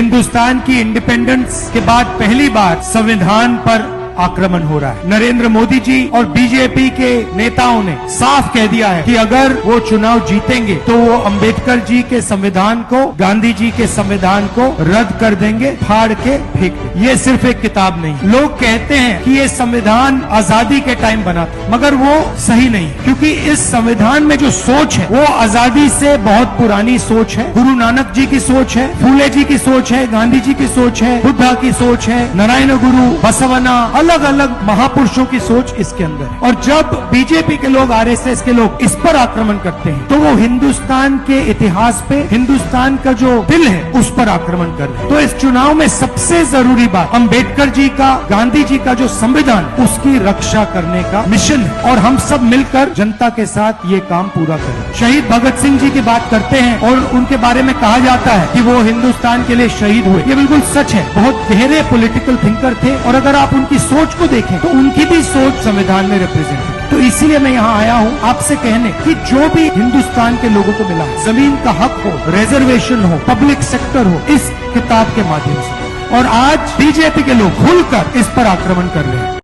हिंदुस्तान की इंडिपेंडेंस के बाद पहली बार संविधान पर आक्रमण हो रहा है। नरेंद्र मोदी जी और बीजेपी के नेताओं ने साफ कह दिया है कि अगर वो चुनाव जीतेंगे तो वो अंबेडकर जी के संविधान को, गांधी जी के संविधान को रद्द कर देंगे, फाड़ के फेंक देंगे। ये सिर्फ एक किताब नहीं। लोग कहते हैं कि ये संविधान आजादी के टाइम बना था, मगर वो सही नहीं है, क्योंकि इस संविधान में जो सोच है वो आजादी से बहुत पुरानी सोच है। गुरु नानक जी की सोच है, फूले जी की सोच है, गांधी जी की सोच है, बुद्धा की सोच है, नारायण गुरु, बसवना, अलग अलग महापुरुषों की सोच इसके अंदर है। और जब बीजेपी के लोग, आरएसएस के लोग इस पर आक्रमण करते हैं तो वो हिंदुस्तान के इतिहास पे, हिंदुस्तान का जो दिल है उस पर आक्रमण कर रहे हैं। तो इस चुनाव में सबसे जरूरी बात अंबेडकर जी का, गांधी जी का जो संविधान, उसकी रक्षा करने का मिशन है और हम सब मिलकर जनता के साथ ये काम पूरा करें। शहीद भगत सिंह जी की बात करते हैं और उनके बारे में कहा जाता है कि वो हिंदुस्तान के लिए शहीद हुए। ये बिल्कुल सच है। बहुत गहरे पॉलिटिकल थिंकर थे और अगर आप उनकी सोच को देखें तो उनकी भी सोच संविधान में रिप्रेजेंट है। तो इसीलिए मैं यहाँ आया हूँ आपसे कहने कि जो भी हिंदुस्तान के लोगों को मिला, जमीन का हक हो, रिजर्वेशन हो, पब्लिक सेक्टर हो, इस किताब के माध्यम से, और आज बीजेपी के लोग खुलकर इस पर आक्रमण कर रहे हैं।